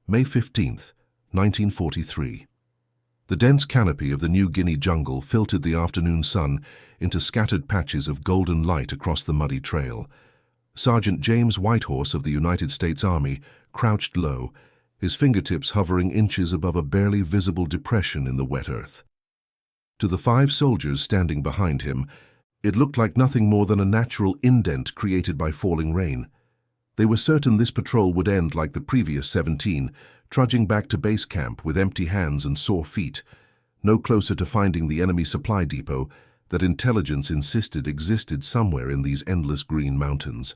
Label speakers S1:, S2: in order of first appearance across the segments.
S1: May 15th, 1943. The dense canopy of the New Guinea jungle filtered the afternoon sun into scattered patches of golden light across the muddy trail. Sergeant James Whitehorse of the United States Army crouched low, his fingertips hovering inches above a barely visible depression in the wet earth. To the 5 soldiers standing behind him, it looked like nothing more than a natural indent created by falling rain. They were certain this patrol would end like the previous 17, trudging back to base camp with empty hands and sore feet, no closer to finding the enemy supply depot that intelligence insisted existed somewhere in these endless green mountains.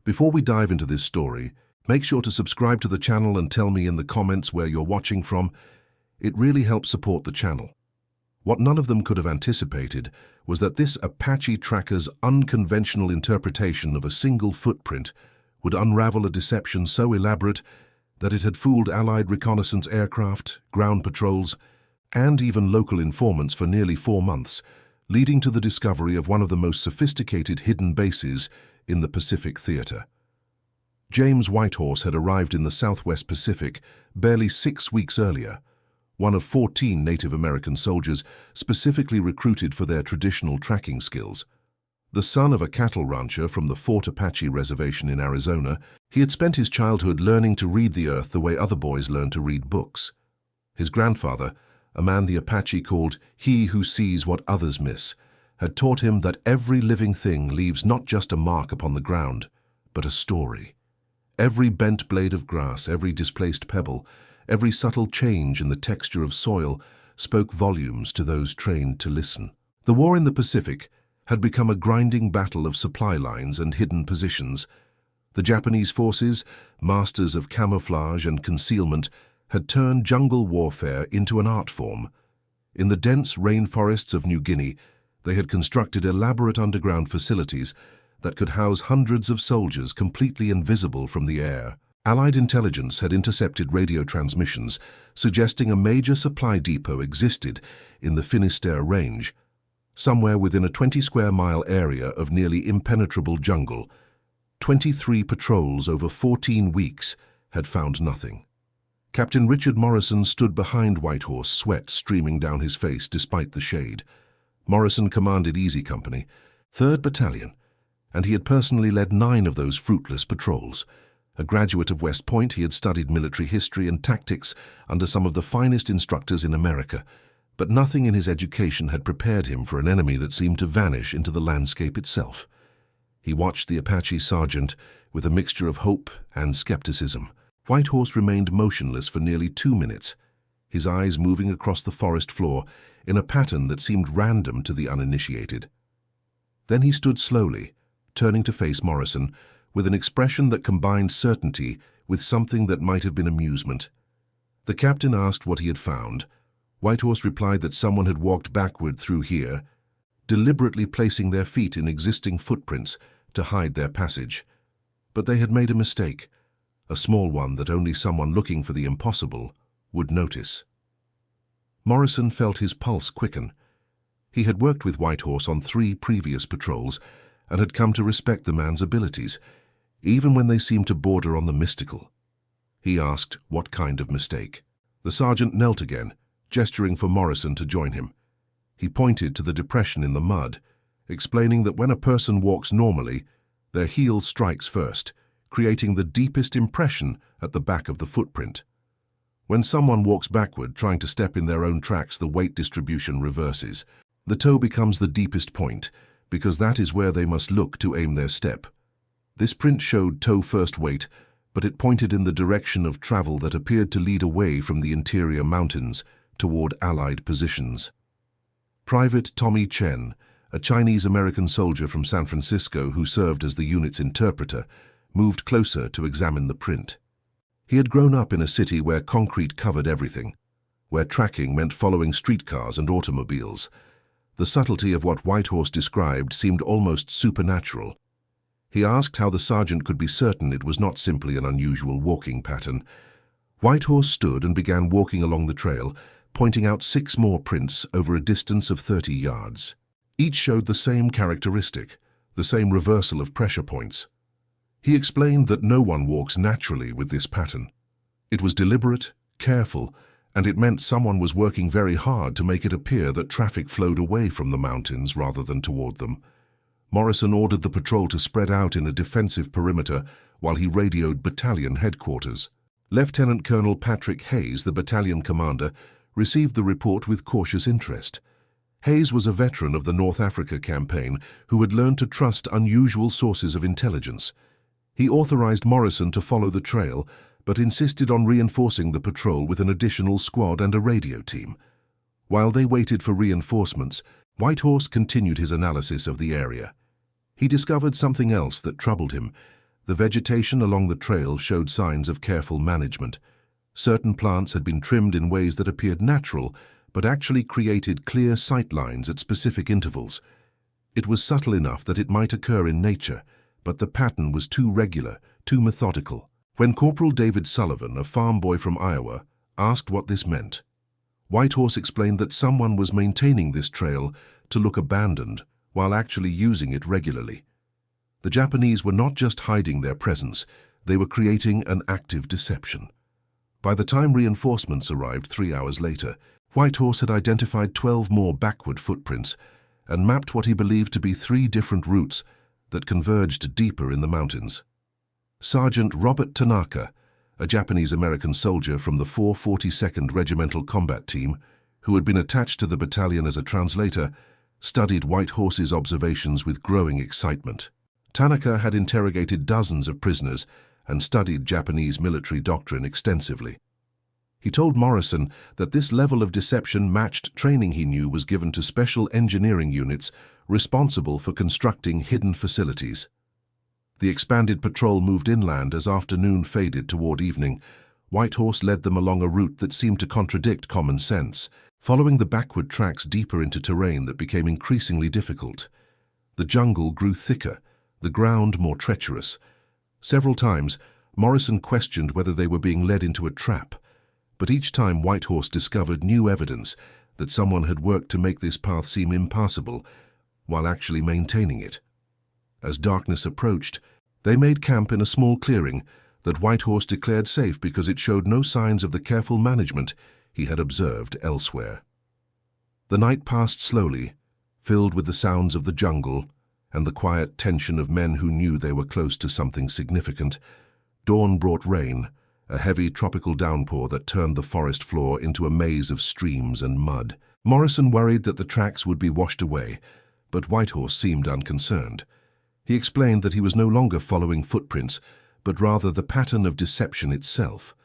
S1: Before we dive into this story, make sure to subscribe to the channel and tell me in the comments where you're watching from. It really helps support the channel. What none of them could have anticipated was that this Apache tracker's unconventional interpretation of a single footprint would unravel a deception so elaborate that it had fooled Allied reconnaissance aircraft, ground patrols, and even local informants for nearly 4 months, leading to the discovery of one of the most sophisticated hidden bases in the Pacific theater. James Whitehorse had arrived in the Southwest Pacific barely 6 weeks earlier, one of 14 Native American soldiers specifically recruited for their traditional tracking skills. The son of a cattle rancher from the Fort Apache Reservation in Arizona, he had spent his childhood learning to read the earth the way other boys learn to read books. His grandfather, a man the Apache called "he who sees what others miss," had taught him that every living thing leaves not just a mark upon the ground, but a story. Every bent blade of grass, every displaced pebble, every subtle change in the texture of soil spoke volumes to those trained to listen. The war in the Pacific had become a grinding battle of supply lines and hidden positions. The Japanese forces, masters of camouflage and concealment, had turned jungle warfare into an art form. In the dense rainforests of New Guinea, they had constructed elaborate underground facilities that could house hundreds of soldiers completely invisible from the air. Allied intelligence had intercepted radio transmissions suggesting a major supply depot existed in the Finisterre Range, somewhere within a 20-square-mile area of nearly impenetrable jungle. 23 patrols over 14 weeks had found nothing. Captain Richard Morrison stood behind Whitehorse, sweat streaming down his face despite the shade. Morrison commanded Easy Company, 3rd Battalion, and he had personally led 9 of those fruitless patrols. A graduate of West Point, he had studied military history and tactics under some of the finest instructors in America, but nothing in his education had prepared him for an enemy that seemed to vanish into the landscape itself. He watched the Apache sergeant with a mixture of hope and skepticism. Whitehorse remained motionless for nearly 2 minutes, his eyes moving across the forest floor in a pattern that seemed random to the uninitiated. Then he stood slowly, turning to face Morrison, with an expression that combined certainty with something that might have been amusement. The captain asked what he had found. Whitehorse replied that someone had walked backward through here, deliberately placing their feet in existing footprints to hide their passage. But they had made a mistake, a small one that only someone looking for the impossible would notice. Morrison felt his pulse quicken. He had worked with Whitehorse on 3 previous patrols and had come to respect the man's abilities, even when they seemed to border on the mystical. He asked what kind of mistake. The sergeant knelt again, gesturing for Morrison to join him. He pointed to the depression in the mud, explaining that when a person walks normally, their heel strikes first, creating the deepest impression at the back of the footprint. When someone walks backward, trying to step in their own tracks, the weight distribution reverses. The toe becomes the deepest point, because that is where they must look to aim their step. This print showed toe-first weight, but it pointed in the direction of travel that appeared to lead away from the interior mountains toward Allied positions. Private Tommy Chen, a Chinese-American soldier from San Francisco who served as the unit's interpreter, moved closer to examine the print. He had grown up in a city where concrete covered everything, where tracking meant following streetcars and automobiles. The subtlety of what Whitehorse described seemed almost supernatural. He asked how the sergeant could be certain it was not simply an unusual walking pattern. Whitehorse stood and began walking along the trail, pointing out 6 more prints over a distance of 30 yards. Each showed the same characteristic, the same reversal of pressure points. He explained that no one walks naturally with this pattern. It was deliberate, careful, and it meant someone was working very hard to make it appear that traffic flowed away from the mountains rather than toward them. Morrison ordered the patrol to spread out in a defensive perimeter while he radioed battalion headquarters. Lieutenant Colonel Patrick Hayes, the battalion commander, received the report with cautious interest. Hayes was a veteran of the North Africa campaign who had learned to trust unusual sources of intelligence. He authorized Morrison to follow the trail, but insisted on reinforcing the patrol with an additional squad and a radio team. While they waited for reinforcements, Whitehorse continued his analysis of the area. He discovered something else that troubled him. The vegetation along the trail showed signs of careful management. Certain plants had been trimmed in ways that appeared natural, but actually created clear sight lines at specific intervals. It was subtle enough that it might occur in nature, but the pattern was too regular, too methodical. When Corporal David Sullivan, a farm boy from Iowa, asked what this meant, Whitehorse explained that someone was maintaining this trail to look abandoned while actually using it regularly. The Japanese were not just hiding their presence, they were creating an active deception. By the time reinforcements arrived 3 hours later, Whitehorse had identified 12 more backward footprints and mapped what he believed to be 3 different routes that converged deeper in the mountains. Sergeant Robert Tanaka, a Japanese-American soldier from the 442nd Regimental Combat Team, who had been attached to the battalion as a translator, studied Whitehorse's observations with growing excitement. Tanaka had interrogated dozens of prisoners and studied Japanese military doctrine extensively. He told Morrison that this level of deception matched training he knew was given to special engineering units responsible for constructing hidden facilities. The expanded patrol moved inland as afternoon faded toward evening. Whitehorse led them along a route that seemed to contradict common sense, following the backward tracks deeper into terrain that became increasingly difficult. The jungle grew thicker, the ground more treacherous. Several times, Morrison questioned whether they were being led into a trap, but each time Whitehorse discovered new evidence that someone had worked to make this path seem impassable while actually maintaining it. As darkness approached, they made camp in a small clearing that Whitehorse declared safe because it showed no signs of the careful management he had observed elsewhere. The night passed slowly, filled with the sounds of the jungle and the quiet tension of men who knew they were close to something significant. Dawn brought rain, a heavy tropical downpour that turned the forest floor into a maze of streams and mud. Morrison worried that the tracks would be washed away, but Whitehorse seemed unconcerned. He explained that he was no longer following footprints, but rather the pattern of deception itself.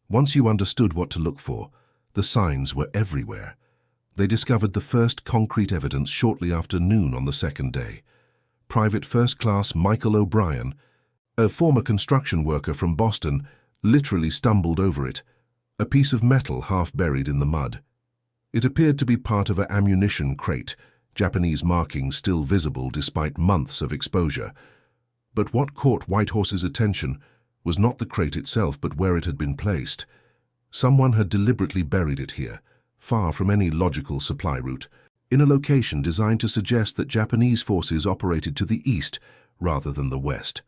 S1: Once you understood what to look for, the signs were everywhere. They discovered the first concrete evidence shortly after noon on the second day. Private First Class Michael O'Brien, a former construction worker from Boston, literally stumbled over it, a piece of metal half buried in the mud. It appeared to be part of an ammunition crate, Japanese markings still visible despite months of exposure. But what caught Whitehorse's attention was not the crate itself, but where it had been placed. Someone had deliberately buried it here, far from any logical supply route, in a location designed to suggest that Japanese forces operated to the east rather than the west.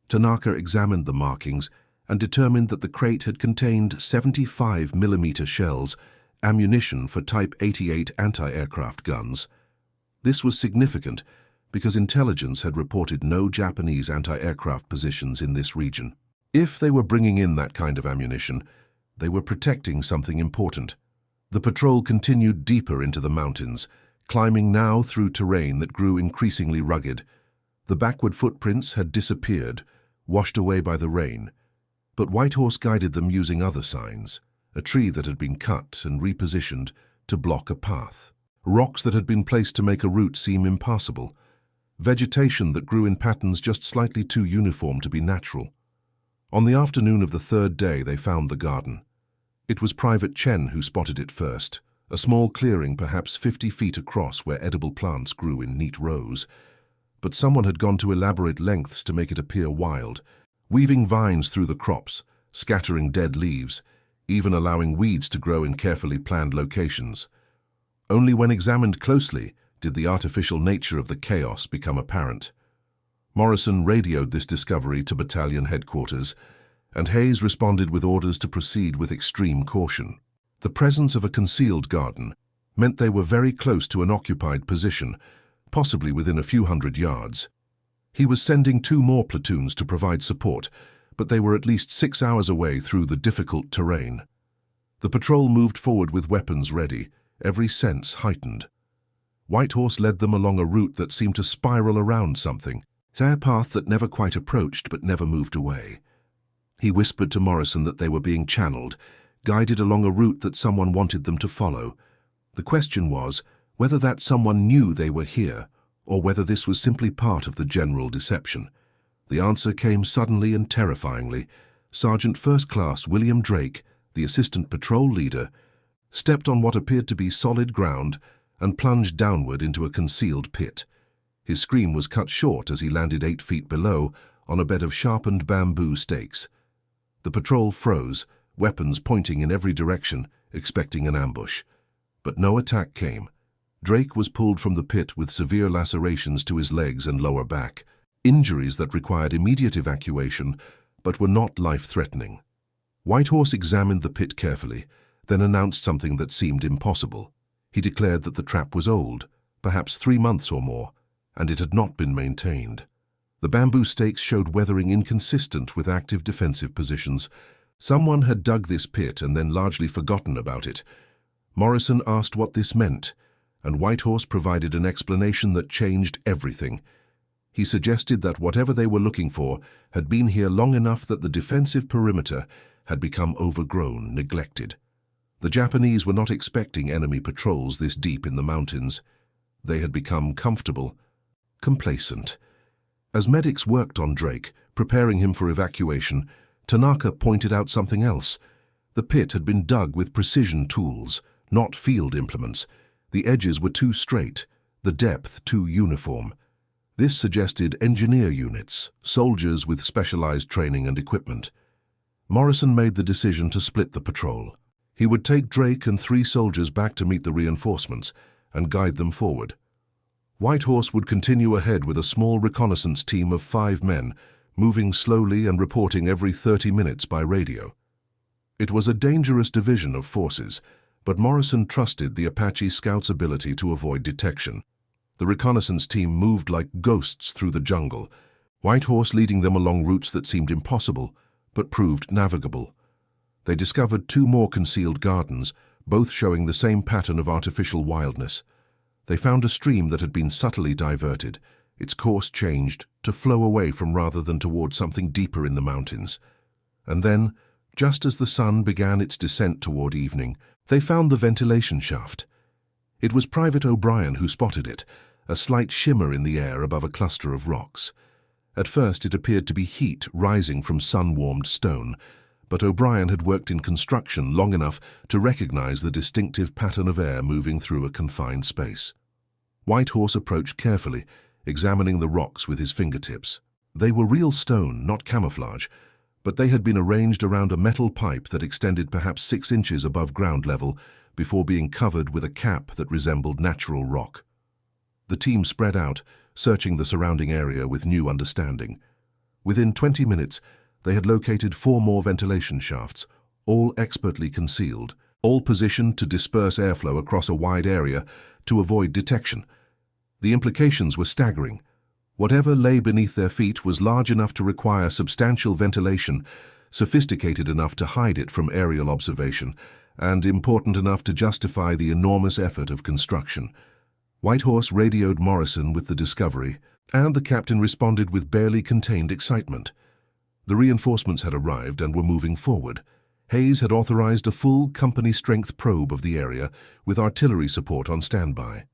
S1: Tanaka examined the markings and determined that the crate had contained 75mm shells, ammunition for Type 88 anti-aircraft guns. This was significant because intelligence had reported no Japanese anti-aircraft positions in this region. If they were bringing in that kind of ammunition, they were protecting something important. The patrol continued deeper into the mountains, climbing now through terrain that grew increasingly rugged. The backward footprints had disappeared, washed away by the rain, but Whitehorse guided them using other signs, a tree that had been cut and repositioned to block a path. Rocks that had been placed to make a route seem impassable, vegetation that grew in patterns just slightly too uniform to be natural. On the afternoon of the third day, they found the garden. It was Private Chen who spotted it first, a small clearing perhaps 50 feet across where edible plants grew in neat rows. But someone had gone to elaborate lengths to make it appear wild, weaving vines through the crops, scattering dead leaves, even allowing weeds to grow in carefully planned locations. Only when examined closely did the artificial nature of the chaos become apparent. Morrison radioed this discovery to battalion headquarters, and Hayes responded with orders to proceed with extreme caution. The presence of a concealed garden meant they were very close to an occupied position, possibly within a few hundred yards. He was sending 2 more platoons to provide support, but they were at least 6 hours away through the difficult terrain. The patrol moved forward with weapons ready, every sense heightened. Whitehorse led them along a route that seemed to spiral around something, a path that never quite approached but never moved away. He whispered to Morrison that they were being channeled, guided along a route that someone wanted them to follow. The question was whether that someone knew they were here, or whether this was simply part of the general deception. The answer came suddenly and terrifyingly. Sergeant First Class William Drake, the assistant patrol leader, stepped on what appeared to be solid ground and plunged downward into a concealed pit. His scream was cut short as he landed 8 feet below on a bed of sharpened bamboo stakes. The patrol froze, weapons pointing in every direction, expecting an ambush. But no attack came. Drake was pulled from the pit with severe lacerations to his legs and lower back, injuries that required immediate evacuation but were not life-threatening. Whitehorse examined the pit carefully, then announced something that seemed impossible. He declared that the trap was old, perhaps 3 months or more, and it had not been maintained. The bamboo stakes showed weathering inconsistent with active defensive positions. Someone had dug this pit and then largely forgotten about it. Morrison asked what this meant, and Whitehorse provided an explanation that changed everything. He suggested that whatever they were looking for had been here long enough that the defensive perimeter had become overgrown, neglected. The Japanese were not expecting enemy patrols this deep in the mountains. They had become comfortable, complacent. As medics worked on Drake, preparing him for evacuation, Tanaka pointed out something else. The pit had been dug with precision tools, not field implements. The edges were too straight, the depth too uniform. This suggested engineer units, soldiers with specialized training and equipment. Morrison made the decision to split the patrol. He would take Drake and 3 soldiers back to meet the reinforcements and guide them forward. Whitehorse would continue ahead with a small reconnaissance team of 5 men, moving slowly and reporting every 30 minutes by radio. It was a dangerous division of forces, but Morrison trusted the Apache scouts' ability to avoid detection. The reconnaissance team moved like ghosts through the jungle, Whitehorse leading them along routes that seemed impossible, but proved navigable. They discovered 2 more concealed gardens, both showing the same pattern of artificial wildness. They found a stream that had been subtly diverted, its course changed to flow away from rather than toward something deeper in the mountains. And then, just as the sun began its descent toward evening, they found the ventilation shaft. It was Private O'Brien who spotted it, a slight shimmer in the air above a cluster of rocks. At first it appeared to be heat rising from sun-warmed stone, but O'Brien had worked in construction long enough to recognize the distinctive pattern of air moving through a confined space. Whitehorse approached carefully, examining the rocks with his fingertips. They were real stone, not camouflage, but they had been arranged around a metal pipe that extended perhaps 6 inches above ground level before being covered with a cap that resembled natural rock. The team spread out, searching the surrounding area with new understanding. Within 20 minutes, they had located 4 more ventilation shafts, all expertly concealed, all positioned to disperse airflow across a wide area to avoid detection. The implications were staggering. Whatever lay beneath their feet was large enough to require substantial ventilation, sophisticated enough to hide it from aerial observation, and important enough to justify the enormous effort of construction. Whitehorse radioed Morrison with the discovery, and the captain responded with barely contained excitement. The reinforcements had arrived and were moving forward. Hayes had authorized a full company-strength probe of the area with artillery support on standby.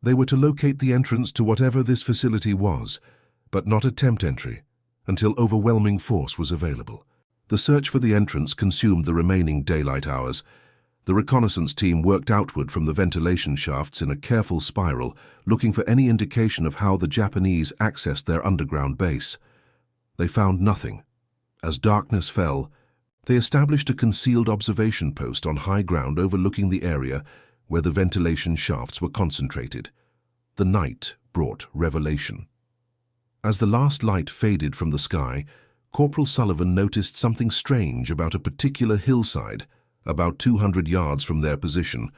S1: They were to locate the entrance to whatever this facility was, but not attempt entry, until overwhelming force was available. The search for the entrance consumed the remaining daylight hours. The reconnaissance team worked outward from the ventilation shafts in a careful spiral, looking for any indication of how the Japanese accessed their underground base. They found nothing. As darkness fell, they established a concealed observation post on high ground overlooking the area where the ventilation shafts were concentrated. The night brought revelation. As the last light faded from the sky, Corporal Sullivan noticed something strange about a particular hillside, about 200 yards from their position.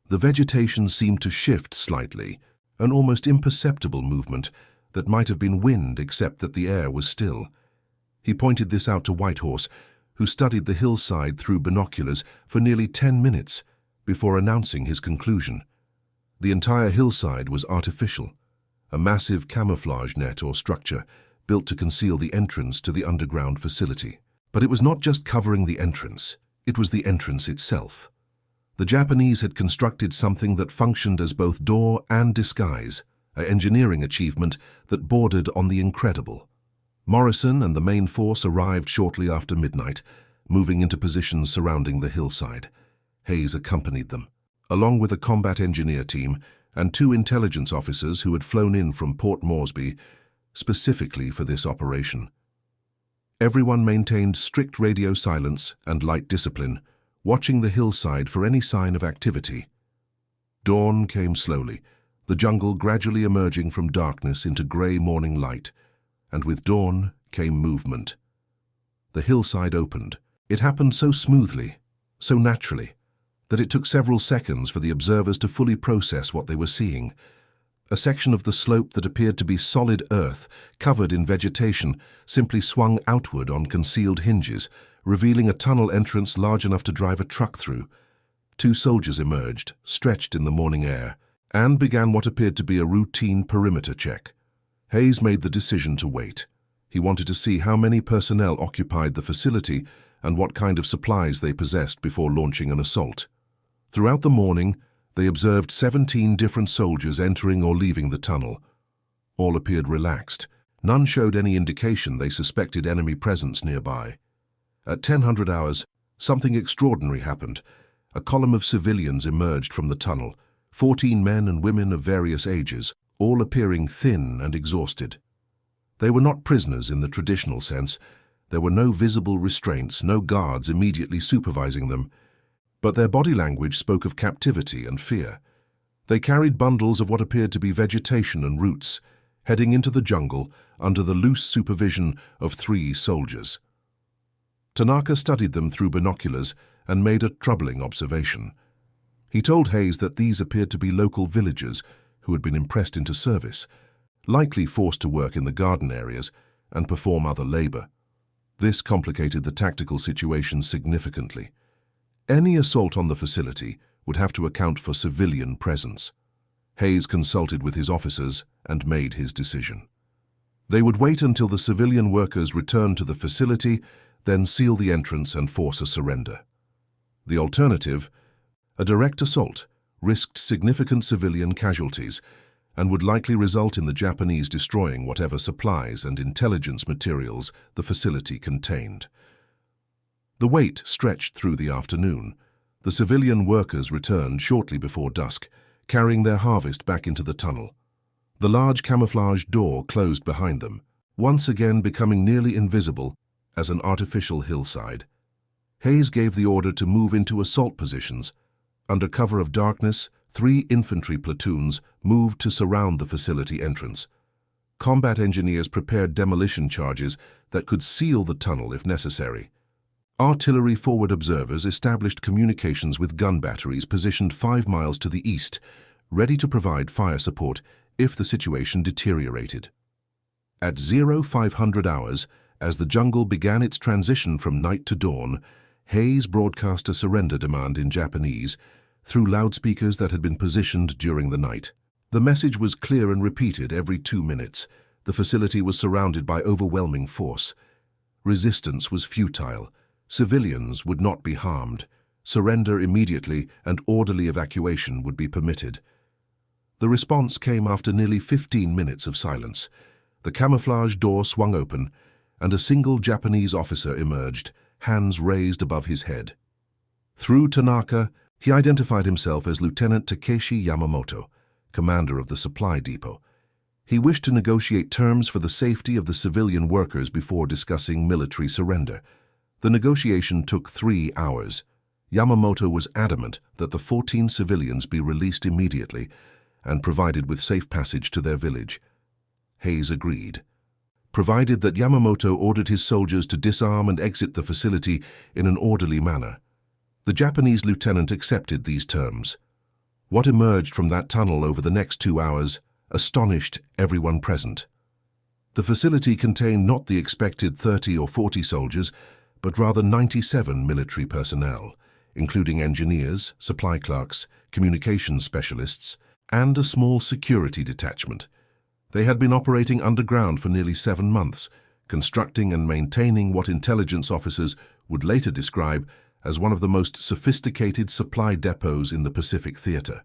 S1: The vegetation seemed to shift slightly, an almost imperceptible movement that might have been wind except that the air was still. He pointed this out to Whitehorse, who studied the hillside through binoculars for nearly 10 minutes before announcing his conclusion. The entire hillside was artificial, a massive camouflage net or structure built to conceal the entrance to the underground facility. But it was not just covering the entrance, it was the entrance itself. The Japanese had constructed something that functioned as both door and disguise, an engineering achievement that bordered on the incredible. Morrison and the main force arrived shortly after midnight, moving into positions surrounding the hillside. Hayes accompanied them, along with a combat engineer team and 2 intelligence officers who had flown in from Port Moresby specifically for this operation. Everyone maintained strict radio silence and light discipline, watching the hillside for any sign of activity. Dawn came slowly, the jungle gradually emerging from darkness into grey morning light, and with dawn came movement. The hillside opened. It happened so smoothly, so naturally, that it took several seconds for the observers to fully process what they were seeing. A section of the slope that appeared to be solid earth, covered in vegetation, simply swung outward on concealed hinges, revealing a tunnel entrance large enough to drive a truck through. 2 soldiers emerged, stretched in the morning air, and began what appeared to be a routine perimeter check. Hayes made the decision to wait. He wanted to see how many personnel occupied the facility and what kind of supplies they possessed before launching an assault. Throughout the morning, they observed 17 different soldiers entering or leaving the tunnel. All appeared relaxed. None showed any indication they suspected enemy presence nearby. At 1000 hours, something extraordinary happened. A column of civilians emerged from the tunnel, 14 men and women of various ages, all appearing thin and exhausted. They were not prisoners in the traditional sense. There were no visible restraints, no guards immediately supervising them. But their body language spoke of captivity and fear. They carried bundles of what appeared to be vegetation and roots, heading into the jungle under the loose supervision of 3 soldiers. Tanaka studied them through binoculars and made a troubling observation. He told Hayes that these appeared to be local villagers who had been impressed into service, likely forced to work in the garden areas and perform other labor. This complicated the tactical situation significantly. Any assault on the facility would have to account for civilian presence. Hayes consulted with his officers and made his decision. They would wait until the civilian workers returned to the facility, then seal the entrance and force a surrender. The alternative, a direct assault, risked significant civilian casualties and would likely result in the Japanese destroying whatever supplies and intelligence materials the facility contained. The wait stretched through the afternoon. The civilian workers returned shortly before dusk, carrying their harvest back into the tunnel. The large camouflage door closed behind them, once again becoming nearly invisible as an artificial hillside. Hayes gave the order to move into assault positions. Under cover of darkness, 3 infantry platoons moved to surround the facility entrance. Combat engineers prepared demolition charges that could seal the tunnel if necessary. Artillery forward observers established communications with gun batteries positioned 5 miles to the east, ready to provide fire support if the situation deteriorated. At 0500 hours, as the jungle began its transition from night to dawn, Hayes broadcast a surrender demand in Japanese through loudspeakers that had been positioned during the night. The message was clear and repeated every 2 minutes. The facility was surrounded by overwhelming force. Resistance was futile. Civilians would not be harmed. Surrender immediately and orderly evacuation would be permitted. The response came after nearly 15 minutes of silence. The camouflage door swung open, and a single Japanese officer emerged, hands raised above his head. Through Tanaka, he identified himself as Lieutenant Takeshi Yamamoto, commander of the supply depot. He wished to negotiate terms for the safety of the civilian workers before discussing military surrender. The negotiation took 3 hours. Yamamoto was adamant that the 14 civilians be released immediately and provided with safe passage to their village. Hayes agreed. provided that Yamamoto ordered his soldiers to disarm and exit the facility in an orderly manner. The Japanese lieutenant accepted these terms. What emerged from that tunnel over the next 2 hours astonished everyone present. The facility contained not the expected 30 or 40 soldiers, but rather 97 military personnel, including engineers, supply clerks, communications specialists, and a small security detachment. They had been operating underground for nearly 7 months, constructing and maintaining what intelligence officers would later describe as one of the most sophisticated supply depots in the Pacific Theater.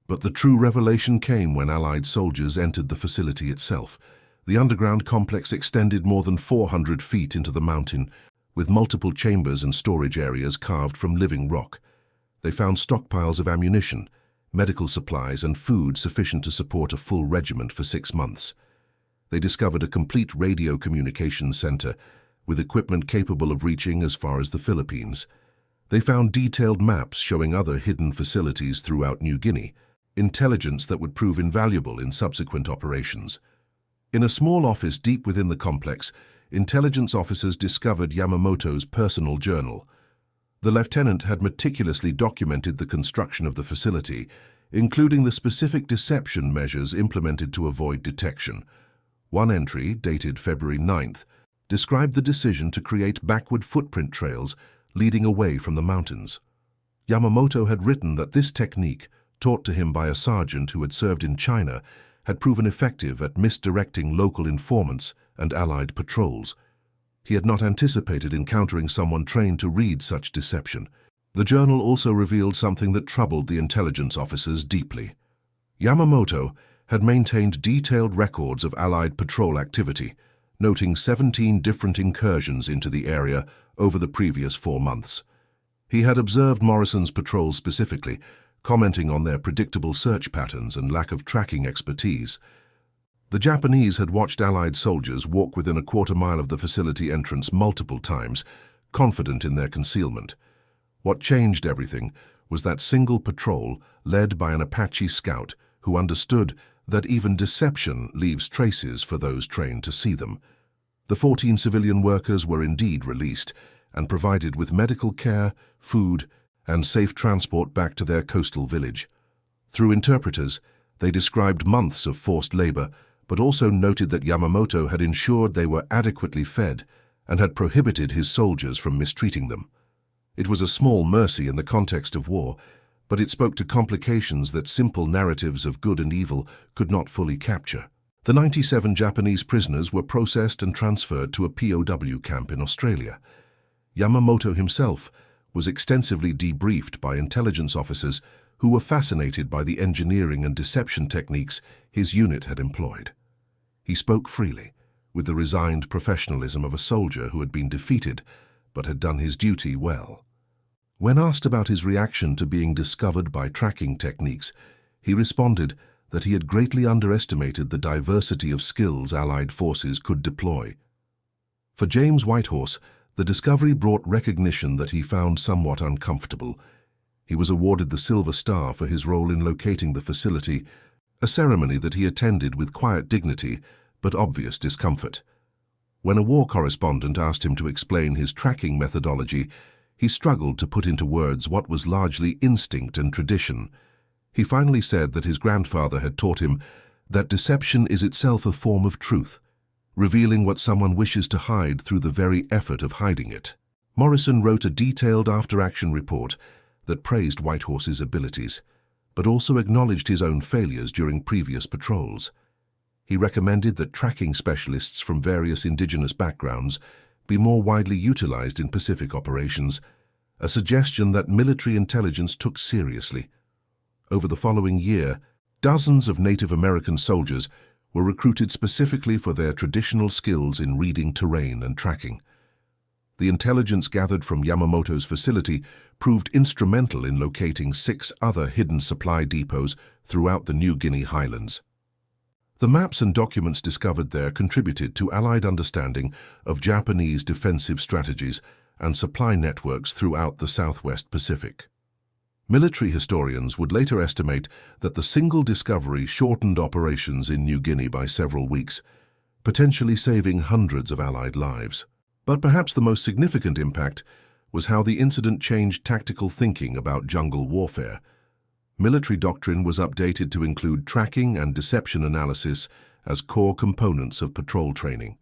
S1: But the true revelation came when Allied soldiers entered the facility itself. The underground complex extended more than 400 feet into the mountain, with multiple chambers and storage areas carved from living rock. They found stockpiles of ammunition, medical supplies, and food sufficient to support a full regiment for 6 months. They discovered a complete radio communications center, with equipment capable of reaching as far as the Philippines. They found detailed maps showing other hidden facilities throughout New Guinea, intelligence that would prove invaluable in subsequent operations. In a small office deep within the complex, intelligence officers discovered Yamamoto's personal journal. The lieutenant had meticulously documented the construction of the facility, including the specific deception measures implemented to avoid detection. One entry, dated February 9th, described the decision to create backward footprint trails leading away from the mountains. Yamamoto had written that this technique, taught to him by a sergeant who had served in China, had proven effective at misdirecting local informants and Allied patrols. He had not anticipated encountering someone trained to read such deception. The journal also revealed something that troubled the intelligence officers deeply. Yamamoto had maintained detailed records of Allied patrol activity, noting 17 different incursions into the area over the previous 4 months. He had observed Morrison's patrols specifically, commenting on their predictable search patterns and lack of tracking expertise. The Japanese had watched Allied soldiers walk within a quarter-mile of the facility entrance multiple times, confident in their concealment. What changed everything was that single patrol led by an Apache scout who understood that even deception leaves traces for those trained to see them. The 14 civilian workers were indeed released and provided with medical care, food, and safe transport back to their coastal village. Through interpreters, they described months of forced labor, but also noted that Yamamoto had ensured they were adequately fed and had prohibited his soldiers from mistreating them. It was a small mercy in the context of war, but it spoke to complications that simple narratives of good and evil could not fully capture. The 97 Japanese prisoners were processed and transferred to a POW camp in Australia. Yamamoto himself was extensively debriefed by intelligence officers who were fascinated by the engineering and deception techniques his unit had employed. He spoke freely, with the resigned professionalism of a soldier who had been defeated but had done his duty well. When asked about his reaction to being discovered by tracking techniques, he responded that he had greatly underestimated the diversity of skills Allied forces could deploy. For James Whitehorse, the discovery brought recognition that he found somewhat uncomfortable. He was awarded the Silver Star for his role in locating the facility, a ceremony that he attended with quiet dignity but obvious discomfort. When a war correspondent asked him to explain his tracking methodology, he struggled to put into words what was largely instinct and tradition. He finally said that his grandfather had taught him that deception is itself a form of truth, revealing what someone wishes to hide through the very effort of hiding it. Morrison wrote a detailed after-action report that praised Whitehorse's abilities, but also acknowledged his own failures during previous patrols. He recommended that tracking specialists from various indigenous backgrounds be more widely utilized in Pacific operations, a suggestion that military intelligence took seriously. Over the following year, dozens of Native American soldiers were recruited specifically for their traditional skills in reading terrain and tracking. The intelligence gathered from Yamamoto's facility proved instrumental in locating 6 other hidden supply depots throughout the New Guinea highlands. The maps and documents discovered there contributed to Allied understanding of Japanese defensive strategies and supply networks throughout the Southwest Pacific. Military historians would later estimate that the single discovery shortened operations in New Guinea by several weeks, potentially saving hundreds of Allied lives. But perhaps the most significant impact was how the incident changed tactical thinking about jungle warfare. Military doctrine was updated to include tracking and deception analysis as core components of patrol training.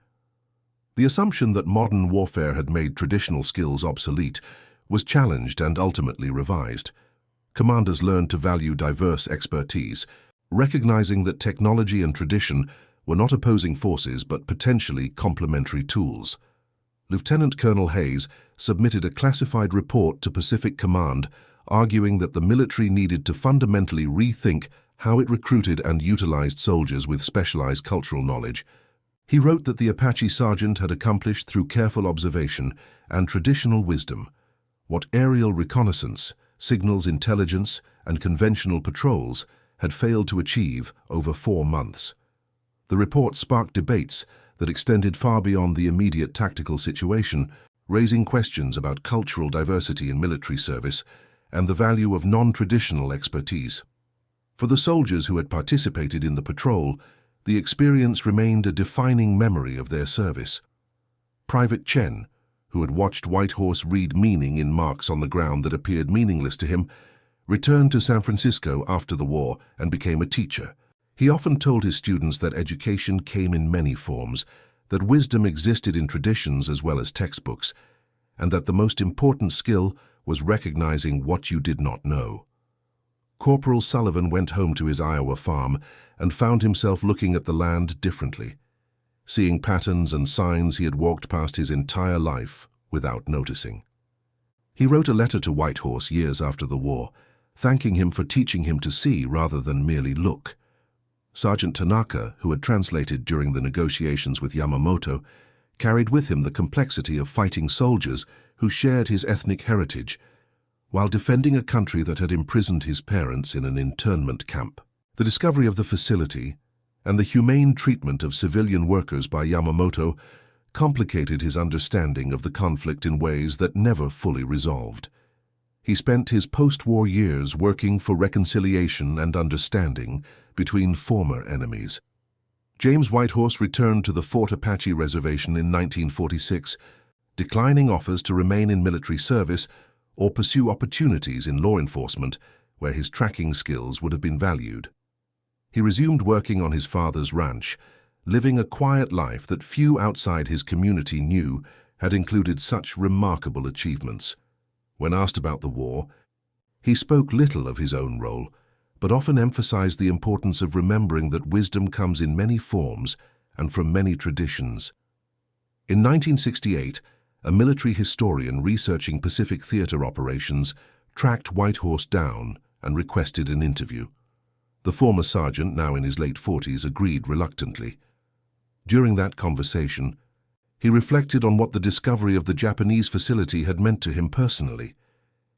S1: The assumption that modern warfare had made traditional skills obsolete was challenged and ultimately revised. Commanders learned to value diverse expertise, recognizing that technology and tradition were not opposing forces but potentially complementary tools. Lieutenant Colonel Hayes submitted a classified report to Pacific Command, arguing that the military needed to fundamentally rethink how it recruited and utilized soldiers with specialized cultural knowledge. He wrote that the Apache sergeant had accomplished through careful observation and traditional wisdom what aerial reconnaissance, signals intelligence, and conventional patrols had failed to achieve over 4 months. The report sparked debates that extended far beyond the immediate tactical situation, raising questions about cultural diversity in military service and the value of non-traditional expertise. For the soldiers who had participated in the patrol, the experience remained a defining memory of their service. Private Chen, who had watched Whitehorse read meaning in marks on the ground that appeared meaningless to him, returned to San Francisco after the war and became a teacher. He often told his students that education came in many forms, that wisdom existed in traditions as well as textbooks, and that the most important skill was recognizing what you did not know. Corporal Sullivan went home to his Iowa farm and found himself looking at the land differently, seeing patterns and signs he had walked past his entire life without noticing. He wrote a letter to Whitehorse years after the war, thanking him for teaching him to see rather than merely look. Sergeant Tanaka, who had translated during the negotiations with Yamamoto, carried with him the complexity of fighting soldiers who shared his ethnic heritage, while defending a country that had imprisoned his parents in an internment camp. The discovery of the facility and the humane treatment of civilian workers by Yamamoto complicated his understanding of the conflict in ways that never fully resolved. He spent his post-war years working for reconciliation and understanding between former enemies. James Whitehorse returned to the Fort Apache Reservation in 1946, declining offers to remain in military service or pursue opportunities in law enforcement where his tracking skills would have been valued. He resumed working on his father's ranch, living a quiet life that few outside his community knew had included such remarkable achievements. When asked about the war, he spoke little of his own role, but often emphasized the importance of remembering that wisdom comes in many forms and from many traditions. In 1968, a military historian researching Pacific Theater operations tracked Whitehorse down and requested an interview. The former sergeant, now in his late 40s, agreed reluctantly. During that conversation, he reflected on what the discovery of the Japanese facility had meant to him personally.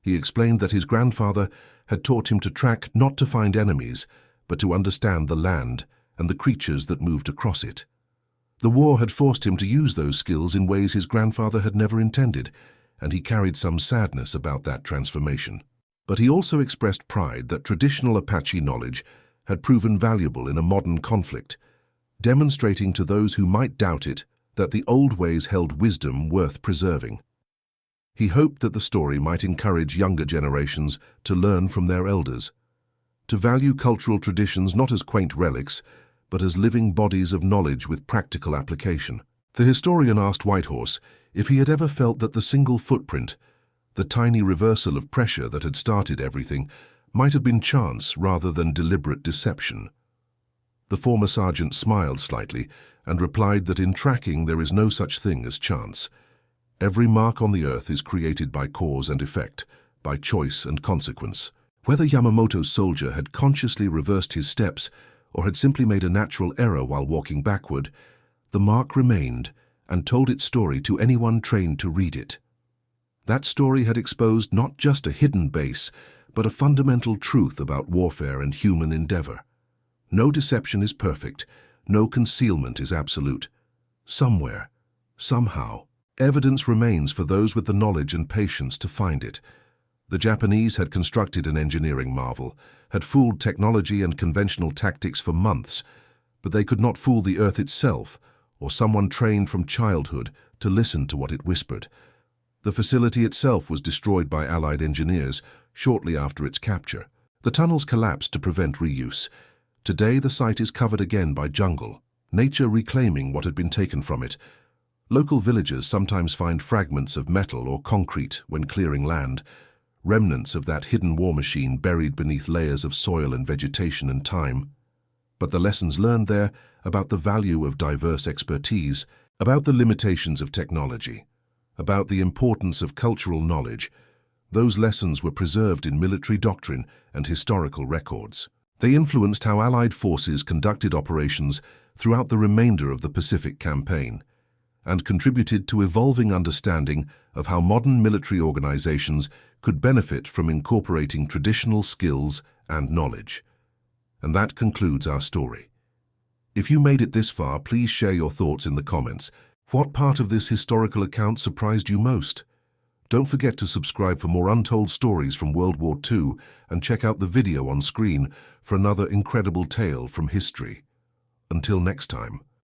S1: He explained that his grandfather had taught him to track not to find enemies, but to understand the land and the creatures that moved across it. The war had forced him to use those skills in ways his grandfather had never intended, and he carried some sadness about that transformation. But he also expressed pride that traditional Apache knowledge had proven valuable in a modern conflict, demonstrating to those who might doubt it that the old ways held wisdom worth preserving. He hoped that the story might encourage younger generations to learn from their elders, to value cultural traditions not as quaint relics, but as living bodies of knowledge with practical application. The historian asked Whitehorse if he had ever felt that the single footprint, the tiny reversal of pressure that had started everything, might have been chance rather than deliberate deception. The former sergeant smiled slightly and replied that in tracking there is no such thing as chance. Every mark on the earth is created by cause and effect, by choice and consequence. Whether Yamamoto's soldier had consciously reversed his steps or had simply made a natural error while walking backward, the mark remained and told its story to anyone trained to read it. That story had exposed not just a hidden base, but a fundamental truth about warfare and human endeavor. No deception is perfect, no concealment is absolute. Somewhere, somehow, evidence remains for those with the knowledge and patience to find it. The Japanese had constructed an engineering marvel, had fooled technology and conventional tactics for months, but they could not fool the earth itself or someone trained from childhood to listen to what it whispered. The facility itself was destroyed by Allied engineers shortly after its capture. The tunnels collapsed to prevent reuse. Today, the site is covered again by jungle, nature reclaiming what had been taken from it. Local villagers sometimes find fragments of metal or concrete when clearing land, remnants of that hidden war machine buried beneath layers of soil and vegetation and time. But the lessons learned there about the value of diverse expertise, about the limitations of technology, about the importance of cultural knowledge, those lessons were preserved in military doctrine and historical records. They influenced how Allied forces conducted operations throughout the remainder of the Pacific Campaign, and contributed to evolving understanding of how modern military organizations could benefit from incorporating traditional skills and knowledge. And that concludes our story. If you made it this far, please share your thoughts in the comments. What part of this historical account surprised you most? Don't forget to subscribe for more untold stories from World War II and check out the video on screen for another incredible tale from history. Until next time.